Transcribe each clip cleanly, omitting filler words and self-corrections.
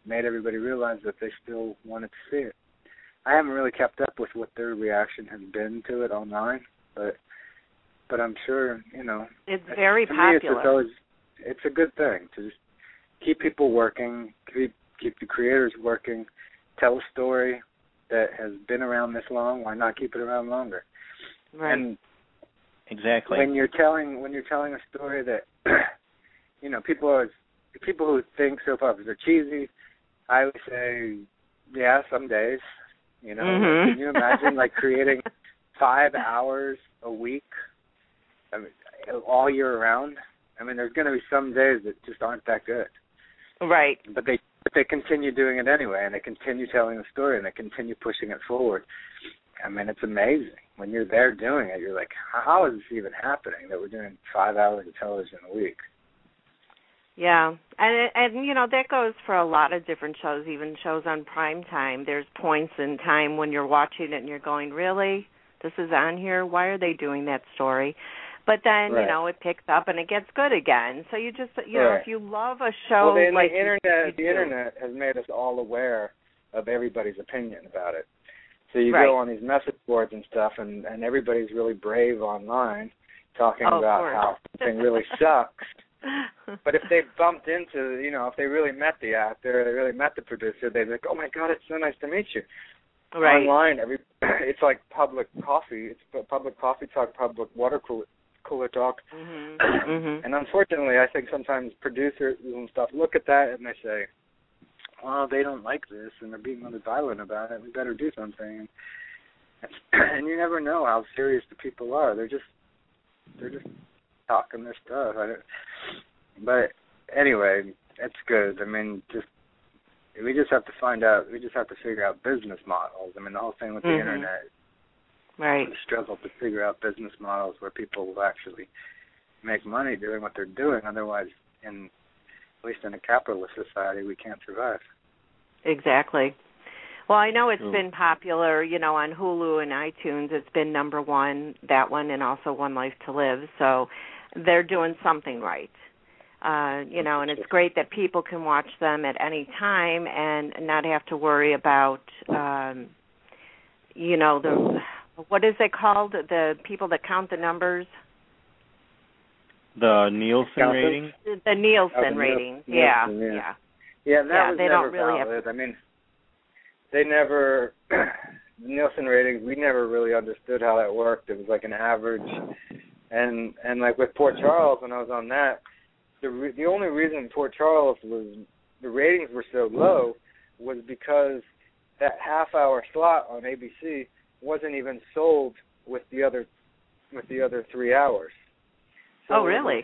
made everybody realize that they still wanted to see it. I haven't really kept up with what their reaction has been to it online, but I'm sure, it's very popular. Me, it's a good thing to just keep people working, keep the creators working, tell a story that has been around this long. Why not keep it around longer? Right. And exactly. When you're telling a story that people who think soap operas are cheesy, I would say, yeah, some days. Mm-hmm. Can you imagine creating 5 hours a week? I mean, all year round. I mean, there's going to be some days that just aren't that good. Right. But they continue doing it anyway, and they continue telling the story, and they continue pushing it forward. I mean, it's amazing. When you're there doing it, you're like, how is this even happening that we're doing 5 hours of television a week? Yeah, and that goes for a lot of different shows, even shows on prime time. There's points in time when you're watching it and you're going, really? This is on here? Why are they doing that story? But then, right. It picks up and it gets good again. So you just, right. if you love a show the internet has made us all aware of everybody's opinion about it. So you right. go on these message boards and stuff, and everybody's really brave online talking about how something really sucks. But if they bumped into, if they really met the actor, they really met the producer, they'd be like, oh, my God, it's so nice to meet you. Right. Online, it's like public coffee. It's public coffee talk, public water cooler talk. Mm-hmm. Mm-hmm. And unfortunately, I think sometimes producers and stuff look at that and they say, well, they don't like this and they're being really violent about it. We better do something. And you never know how serious the people are. They're just talking their stuff. But anyway, it's good. I mean, we just have to find out. We just have to figure out business models. I mean, the whole thing with the internet. Right. The struggle to figure out business models where people will actually make money doing what they're doing. Otherwise, at least in a capitalist society, we can't survive. Exactly. Well, I know it's been popular, on Hulu and iTunes. It's been number one, that one, and also One Life to Live. So they're doing something right. And it's great that people can watch them at any time and not have to worry about, what is it called? The people that count the numbers? The Nielsen rating? The Nielsen rating, yeah. Yeah, that was they never don't really valid. I mean, they never, Nielsen ratings, we never really understood how that worked. It was like an average. And like with Port Charles, when I was on that, the only reason Port Charles the ratings were so low was because that half-hour slot on ABC wasn't even sold with the other 3 hours. So really?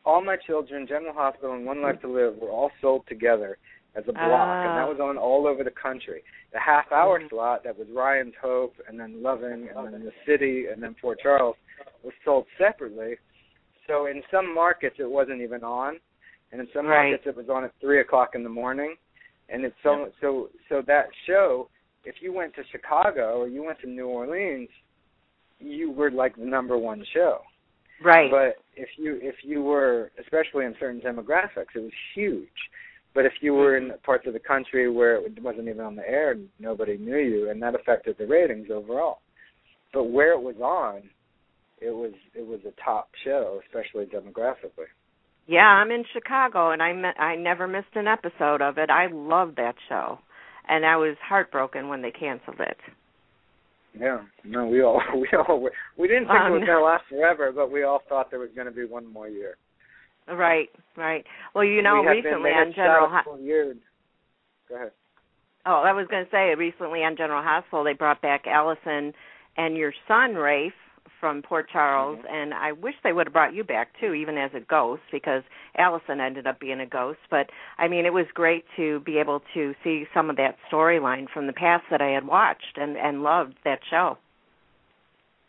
All My Children, General Hospital, and One Life to Live were all sold together as a block, and that was on all over the country. The half-hour slot that was Ryan's Hope, and then Loving, and then The City, and then Port Charles was sold separately. So in some markets it wasn't even on, and in some markets it was on at 3 o'clock in the morning. And it's so that show, if you went to Chicago or you went to New Orleans, you were like the number one show. Right. But if you were, especially in certain demographics, it was huge. But if you were in parts of the country where it wasn't even on the air, nobody knew you, and that affected the ratings overall. But where it was on, it was a top show, especially demographically. Yeah, I'm in Chicago, and I never missed an episode of it. I loved that show, and I was heartbroken when they canceled it. Yeah, no, we didn't think it was going to last forever, but we all thought there was going to be one more year. Right. Well, recently on General Hospital. Go ahead. Oh, I was going to say, recently on General Hospital, they brought back Allison and your son, Rafe, from Port Charles, and I wish they would have brought you back, too, even as a ghost, because Allison ended up being a ghost. But, I mean, it was great to be able to see some of that storyline from the past that I had watched and loved that show.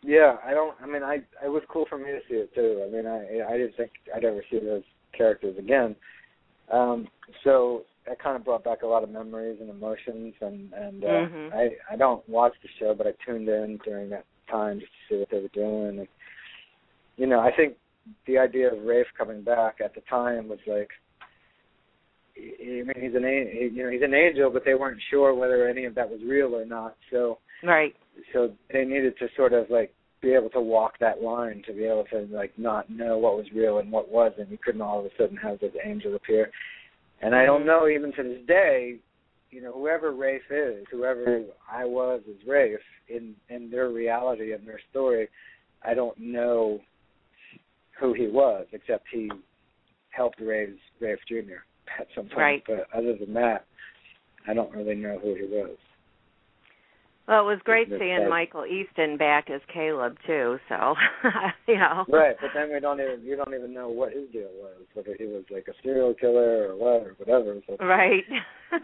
Yeah, it was cool for me to see it, too. I mean, I didn't think I'd ever see those characters again. So that kind of brought back a lot of memories and emotions, and I don't watch the show, but I tuned in during that time just to see what they were doing. And, I think the idea of Rafe coming back at the time was like, he's an angel, but they weren't sure whether any of that was real or not. So right. So they needed to sort of like be able to walk that line to be able to like not know what was real and what wasn't. You couldn't all of a sudden have this angel appear. And I don't know even to this day, whoever Rafe is, whoever I was as Rafe in their reality and their story, I don't know who he was except he helped raise Rafe Jr. at some point. Right. But other than that, I don't really know who he was. Well, it was great seeing Michael Easton back as Caleb too. So, Right, but then you don't even know what his deal was, whether he was like a serial killer or whatever. So right.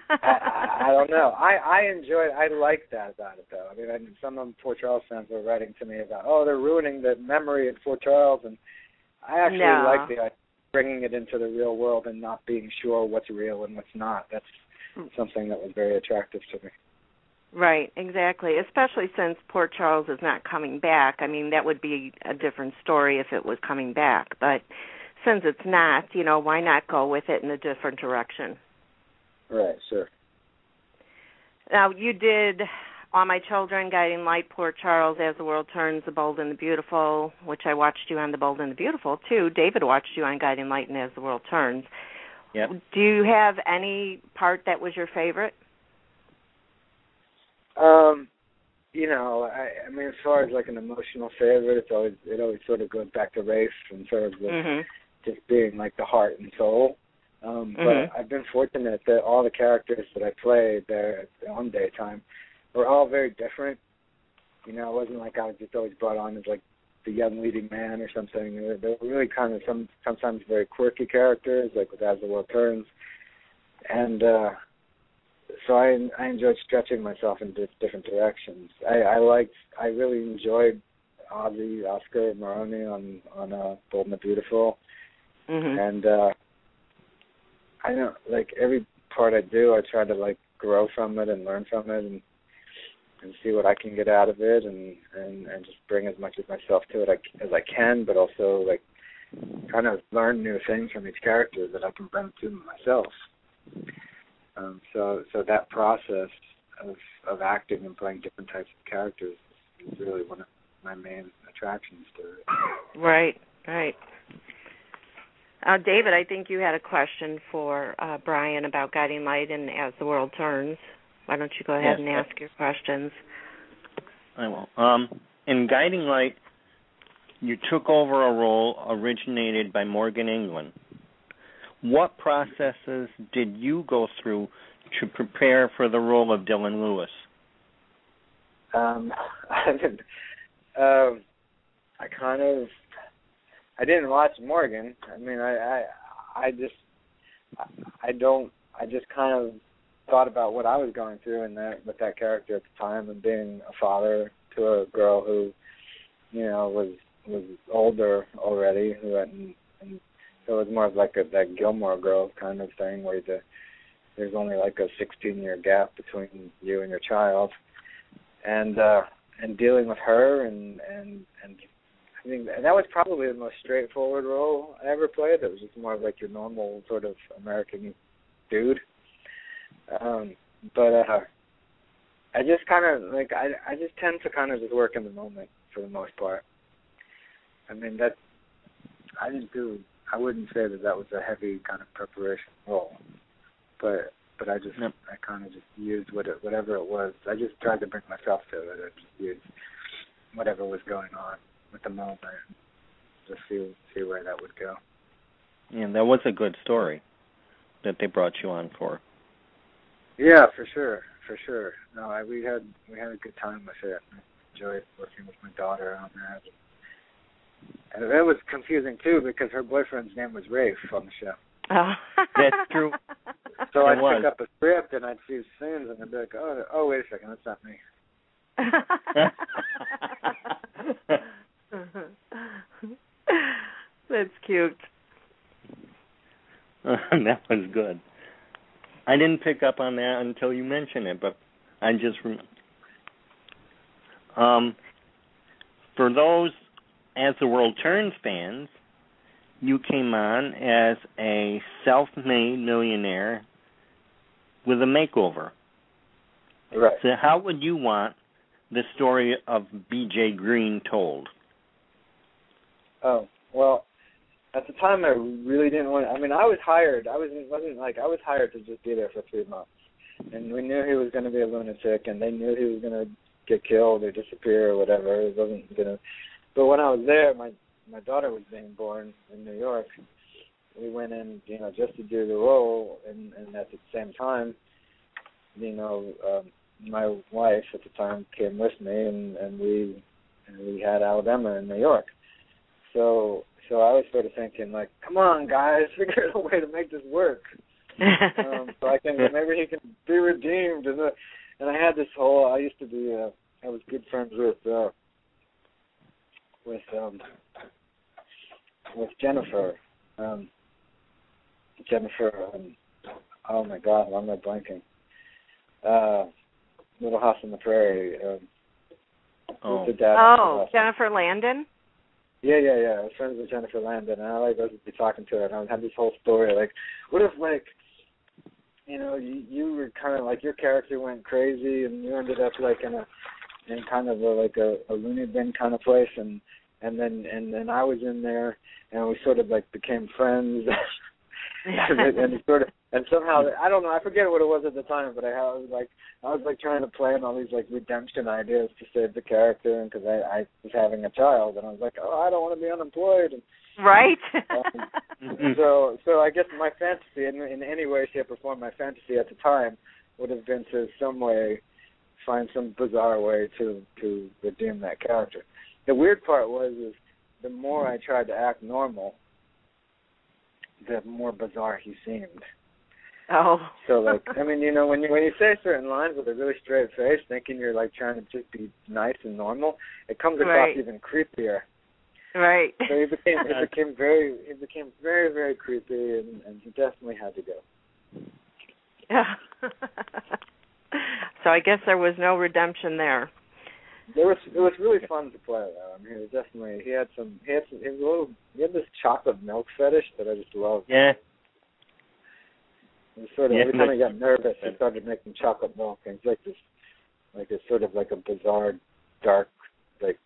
I don't know. I liked that about it though. I mean, some of Fort Charles fans were writing to me about, they're ruining the memory at Fort Charles, and I actually like the idea of bringing it into the real world and not being sure what's real and what's not. That's something that was very attractive to me. Right, exactly, especially since Port Charles is not coming back. I mean, that would be a different story if it was coming back. But since it's not, why not go with it in a different direction? Right, sure. Now, you did All My Children, Guiding Light, Port Charles, As the World Turns, The Bold and the Beautiful, which I watched you on The Bold and the Beautiful, too. David watched you on Guiding Light and As the World Turns. Yep. Do you have any part that was your favorite? I mean, as far as like an emotional favorite, it always sort of goes back to Rafe and sort of just being like the heart and soul. But I've been fortunate that all the characters that I played there on Daytime were all very different. It wasn't like I was just always brought on as like the young leading man or something. They were really kind of sometimes very quirky characters, like with As the World Turns, and so I enjoyed stretching myself in different directions. I really enjoyed Oscar Maroney on Bold and the Beautiful, and I know like every part I do, I try to like grow from it and learn from it and see what I can get out of it and just bring as much of myself to it as I can, but also like kind of learn new things from each character that I can bring to myself. So that process of acting and playing different types of characters is really one of my main attractions to it. Right. David, I think you had a question for Brian about Guiding Light and As the World Turns. Why don't you go ahead and ask your questions? I will. In Guiding Light, you took over a role originated by Morgan England. What processes did you go through to prepare for the role of Dylan Lewis? I didn't watch Morgan. I mean, I just kind of thought about what I was going through with that character at the time, and being a father to a girl who, was older already, and so it was more of like that Gilmore Girls kind of thing, where there's only like a 16-year gap between you and your child, and dealing with her, and I think that was probably the most straightforward role I ever played. It was just more of like your normal sort of American dude, but I just kind of like I just tend to kind of just work in the moment for the most part. I mean I wouldn't say that was a heavy kind of preparation role, but I just I kind of just used whatever it was. I just tried to bring myself to it. I just used whatever was going on with the moment, just see where that would go. And that was a good story that they brought you on for. Yeah, for sure. No, we had a good time with it. I enjoyed working with my daughter on that. And it was confusing, too, because her boyfriend's name was Rafe on the show. Oh. That's true. So I'd pick up a script, and I'd see scenes, and I'd be like, oh, wait a second, that's not me. That's cute. That was good. I didn't pick up on that until you mentioned it, but I just for those As the World Turns fans, you came on as a self-made millionaire with a makeover. Right. So how would you want the story of B.J. Green told? Oh, well, at the time I really didn't want to, I mean, I was hired. I was hired to just be there for 3 months. And we knew he was going to be a lunatic, and they knew he was going to get killed or disappear or whatever. It wasn't going to. But when I was there, my daughter was being born in New York. We went in, just to do the role, and at the same time, my wife at the time came with me, and we had Alabama in New York. So I was sort of thinking, like, come on, guys, figure out a way to make this work. So maybe he can be redeemed. And I had this whole, I was good friends with Jennifer. Oh my God, why am I blanking? Little House on the Prairie. Jennifer Landon? Yeah. I was friends with Jennifer Landon, and I was talking to her, and I had this whole story, like, what if, like, you were kind of like, your character went crazy, and you ended up, like, in kind of a loony bin kind of place, and then I was in there, and we sort of, like, became friends, and somehow, I don't know, I forget what it was at the time, but I was trying to plan all these, like, redemption ideas to save the character, and because I was having a child, and I was like, I don't want to be unemployed. And, right. So I guess my fantasy, in any way, shape, or form, my fantasy at the time would have been to some way find some bizarre way to redeem that character. The weird part was the more I tried to act normal, the more bizarre he seemed. Oh. So, like, I mean, when you say certain lines with a really straight face, thinking you're, like, trying to just be nice and normal, it comes across even creepier. Right. So he became very, very creepy, and he definitely had to go. Yeah. So I guess there was no redemption there. It was really fun to play though. I mean, he had this chocolate milk fetish that I just loved. Yeah. It was sort of every time he got nervous, he started making chocolate milk, and it's it's sort of like a bizarre, dark, like,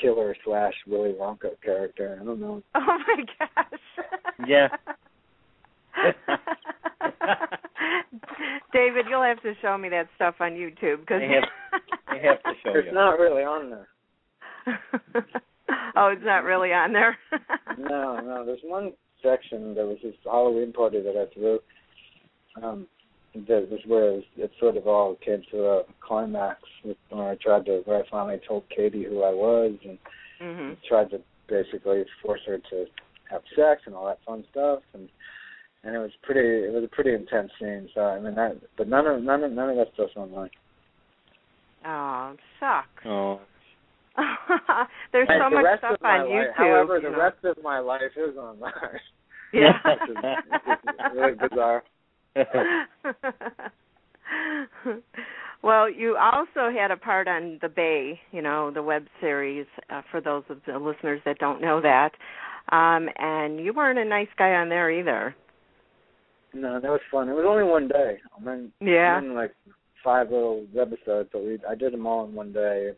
killer / Willy Wonka character. I don't know. Oh my gosh. Yeah. David, you'll have to show me that stuff on YouTube because I have to show you. It's not really on there. Oh, it's not really on there. No. There's one section. There was this Halloween party that I threw. That was where it sort of all came to a climax where I finally told Katie who I was and tried to basically force her to have sex and all that fun stuff, and it was a pretty intense scene. So I mean but none of that stuff's online. Oh, sucks. Oh. There's so much stuff on YouTube. However, the rest of my life is online. Yeah. It's really bizarre. Well, you also had a part on The Bay, the web series, for those of the listeners that don't know that. And you weren't a nice guy on there either. No, that was fun. It was only one day. I mean, like 5 little episodes, but I did them all in one day.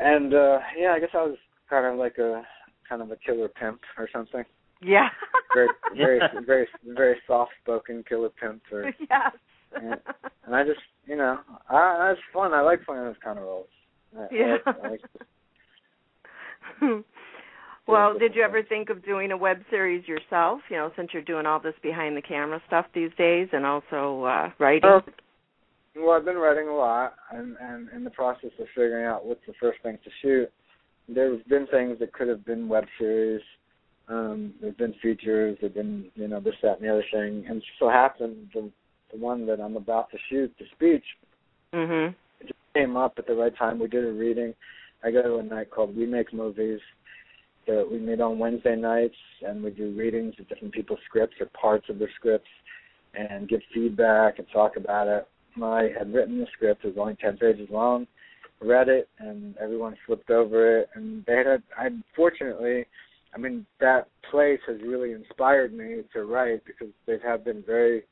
And, I guess I was kind of a killer pimp or something. Yeah. very soft-spoken killer pimp. Yes. And I just, it's fun. I like playing those kind of roles. I like Well, did you ever think of doing a web series yourself, since you're doing all this behind-the-camera stuff these days and also writing? Well, I've been writing a lot, and in the process of figuring out what's the first thing to shoot, there's been things that could have been web series. There's been features, there's been, this, that, and the other thing. And it so happened the one that I'm about to shoot, the speech, it just came up at the right time. We did a reading. I go to a night called We Make Movies that we meet on Wednesday nights, and we do readings of different people's scripts or parts of their scripts and give feedback and talk about it. I had written the script. It was only 10 pages long. Read it, and everyone flipped over it. And fortunately, that place has really inspired me to write because they have been very